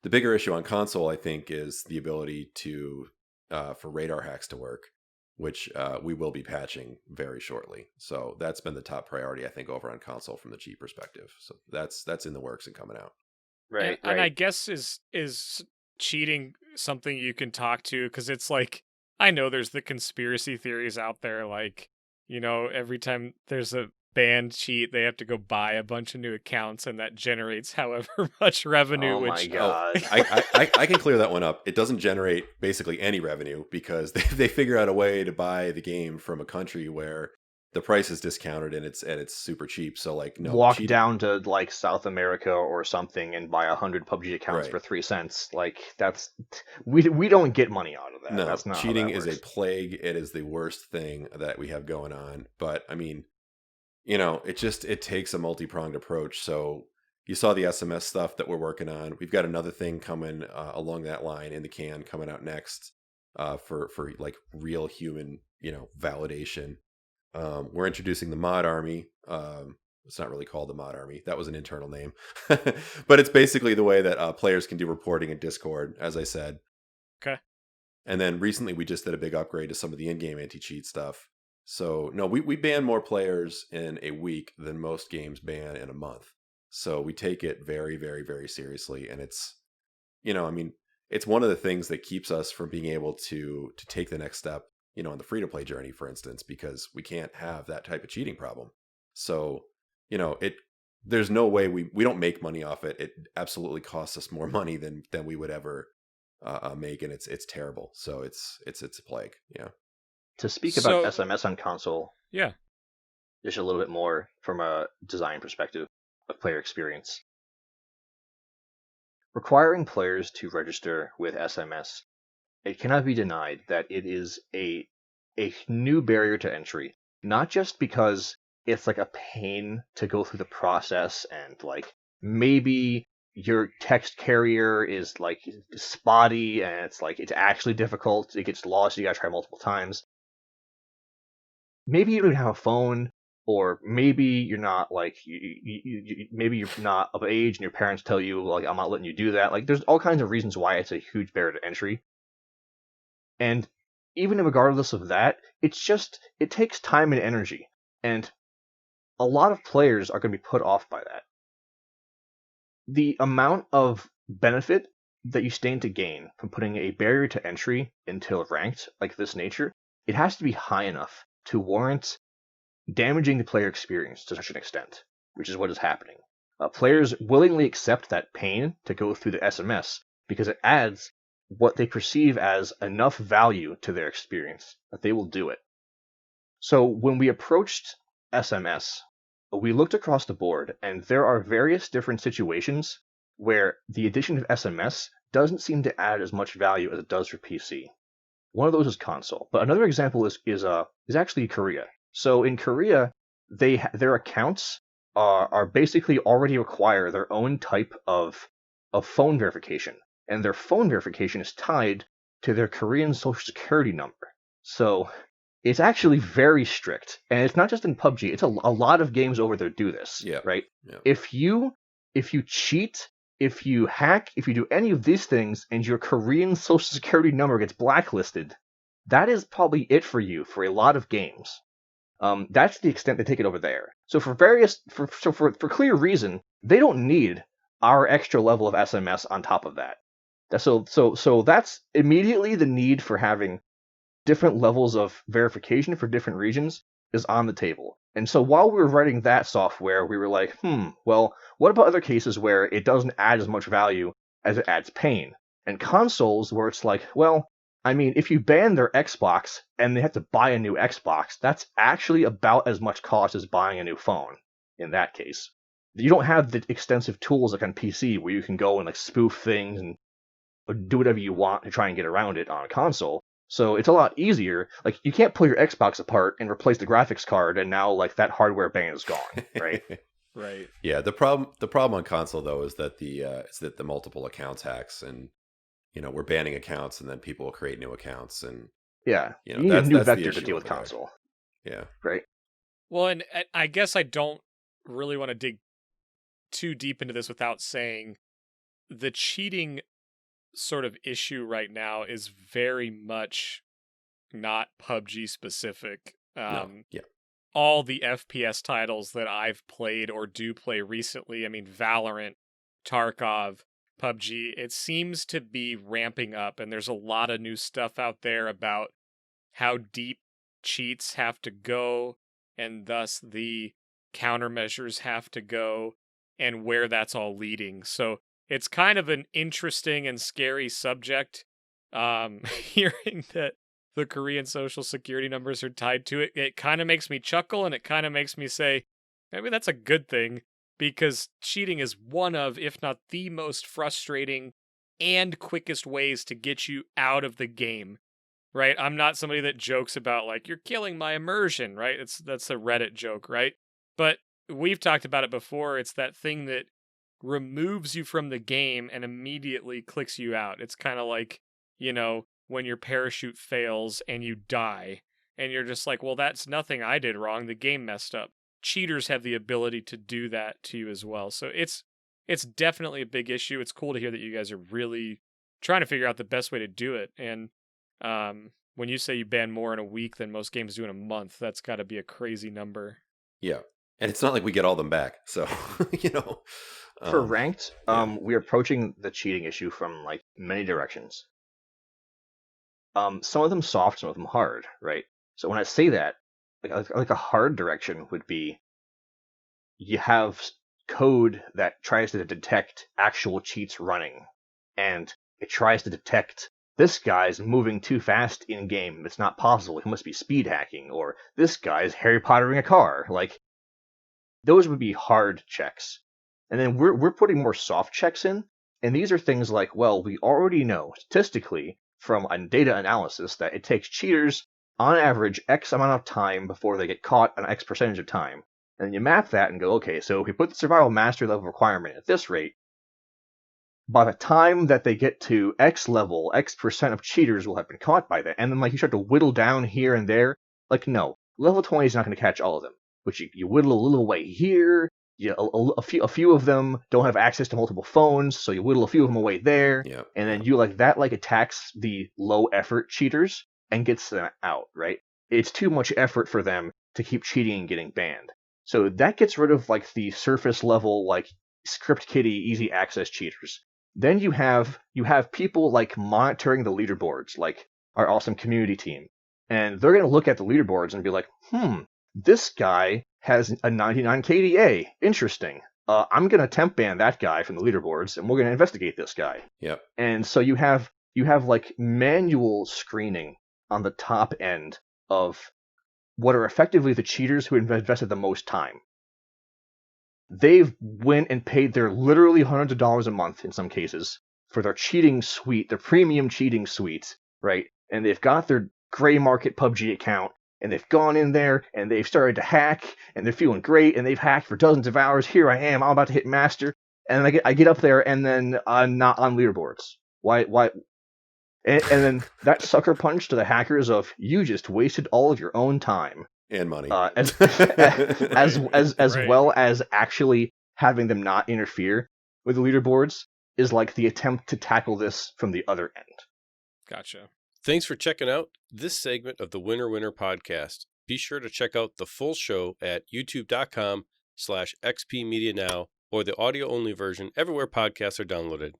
The bigger issue on console, I think, is the ability to for radar hacks to work, which we will be patching very shortly. So that's been the top priority, I think, over on console from the cheat perspective. So that's in the works and coming out. Right, And I right. guess is cheating something you can talk to, because it's like, I know there's the conspiracy theories out there, like, every time there's a banned cheat, they have to go buy a bunch of new accounts, and that generates however much revenue, Oh my which Oh, god. I can clear that one up. It doesn't generate basically any revenue because they figure out a way to buy the game from a country where the price is discounted and it's super cheap. So like no Walk cheating, down to like South America or something and buy 100 PUBG accounts right? for 3 cents. Like that's we don't get money out of that. No, That's not how cheating that is a works. plague. It is the worst thing that we have going on. But I mean, it takes a multi-pronged approach. So you saw the SMS stuff that we're working on. We've got another thing coming along that line in the can coming out next for like real human, validation. We're introducing the mod army. It's not really called the mod army. That was an internal name, but it's basically the way that players can do reporting in Discord, as I said. okay. And then recently we just did a big upgrade to some of the in-game anti-cheat stuff. So no, we ban more players in a week than most games ban in a month. So we take it very, very, very seriously. And it's, I mean, it's one of the things that keeps us from being able to take the next step, on the free-to-play journey, for instance, because we can't have that type of cheating problem. So, it there's no way we don't make money off it. It absolutely costs us more money than we would ever make, and it's terrible. So it's a plague. Yeah. To speak about So, SMS on console, yeah. just a little bit more from a design perspective of player experience. Requiring players to register with SMS, it cannot be denied that it is a new barrier to entry. Not just because it's like a pain to go through the process and like maybe your text carrier is like spotty and it's like it's actually difficult, it gets lost, you gotta try multiple times. Maybe you don't have a phone, or maybe you're not like maybe you're not of age and your parents tell you like I'm not letting you do that. Like there's all kinds of reasons why it's a huge barrier to entry. And even regardless of that, it takes time and energy, and a lot of players are going to be put off by that. The amount of benefit that you stand to gain from putting a barrier to entry into ranked like this nature, it has to be high enough to warrant damaging the player experience to such an extent, which is what is happening. Players willingly accept that pain to go through the SMS because it adds what they perceive as enough value to their experience that they will do it. So when we approached SMS, we looked across the board, and there are various different situations where the addition of SMS doesn't seem to add as much value as it does for PC. One of those is console, but another example is actually Korea. So in Korea, their accounts are basically already require their own type of phone verification, and their phone verification is tied to their Korean social security number. So it's actually very strict, and it's not just in PUBG. It's a lot of games over there do this, Yeah. right? Yeah. If you cheat, if you hack, if you do any of these things, and your Korean social security number gets blacklisted, that is probably it for you for a lot of games. That's the extent they take it over there. So for clear reason, they don't need our extra level of SMS on top of that. So that's immediately the need for having different levels of verification for different regions is on the table. And so while we were writing that software, we were like, well, what about other cases where it doesn't add as much value as it adds pain? And consoles where it's like, well, I mean, if you ban their Xbox and they have to buy a new Xbox, that's actually about as much cost as buying a new phone in that case. You don't have the extensive tools like on PC where you can go and like spoof things and do whatever you want to try and get around it on a console. So it's a lot easier. Like you can't pull your Xbox apart and replace the graphics card, and now like that hardware ban is gone, right? Right. Yeah. The problem on console though is that the multiple accounts hacks, and we're banning accounts, and then people will create new accounts, and Yeah, you need a that's new the vector to issue deal with over there. console, Yeah. right? Well, and I guess I don't really want to dig too deep into this without saying the cheating sort of issue right now is very much not PUBG specific. No. Yeah. All the FPS titles that I've played or do play recently, I mean, Valorant, Tarkov, PUBG, it seems to be ramping up, and there's a lot of new stuff out there about how deep cheats have to go, and thus the countermeasures have to go, and where that's all leading. So it's kind of an interesting and scary subject. Hearing that the Korean social security numbers are tied to it, it kind of makes me chuckle, and it kind of makes me say, maybe that's a good thing, because cheating is one of, if not the most frustrating and quickest ways to get you out of the game, right? I'm not somebody that jokes about, like, you're killing my immersion, right? That's a Reddit joke, right? But we've talked about it before. It's that thing that removes you from the game and immediately clicks you out. It's kind of like, when your parachute fails and you die, and you're just like, well, that's nothing I did wrong. The game messed up. Cheaters have the ability to do that to you as well. So it's definitely a big issue. It's cool to hear that you guys are really trying to figure out the best way to do it. And when you say you ban more in a week than most games do in a month, that's got to be a crazy number. Yeah. And it's not like we get all them back. So, For ranked, we're approaching the cheating issue from like many directions. Some of them soft, some of them hard, right? So when I say that, like a hard direction would be, you have code that tries to detect actual cheats running, and it tries to detect this guy's moving too fast in game. It's not possible. He must be speed hacking, or this guy's Harry Pottering a car. Like, those would be hard checks. And then we're putting more soft checks in, and these are things like, well, we already know statistically from a data analysis that it takes cheaters on average X amount of time before they get caught, an X percentage of time. And then you map that and go, okay, so if we put the survival mastery level requirement at this rate, by the time that they get to X level, X percent of cheaters will have been caught by that. And then, like, you start to whittle down here and there. Like, no, level 20 is not going to catch all of them. But you whittle a little away here. A few of them don't have access to multiple phones, so you whittle a few of them away there. Yep. And then you attacks the low effort cheaters and gets them out, right? It's too much effort for them to keep cheating and getting banned. So that gets rid of like the surface level, like script kiddie, easy access cheaters. Then you have people like monitoring the leaderboards, like our awesome community team. And they're going to look at the leaderboards and be like, this guy has a 99 KDA. Interesting. I'm going to temp ban that guy from the leaderboards, and we're going to investigate this guy. Yep. And so you have like manual screening on the top end of what are effectively the cheaters who invested the most time. They've went and paid their literally hundreds of dollars a month in some cases for their cheating suite, their premium cheating suite, right? And they've got their gray market PUBG account, and they've gone in there and they've started to hack, and they're feeling great, and they've hacked for dozens of hours. Here I am, I'm about to hit master, and I get up there, and then not on leaderboards. Why? And then that sucker punch to the hackers of, you just wasted all of your own time and money, as Right. well as actually having them not interfere with the leaderboards, is like the attempt to tackle this from the other end. Gotcha. Thanks for checking out this segment of the Winner Winner podcast. Be sure to check out the full show at youtube.com/xpmedianow, or the audio-only version everywhere podcasts are downloaded.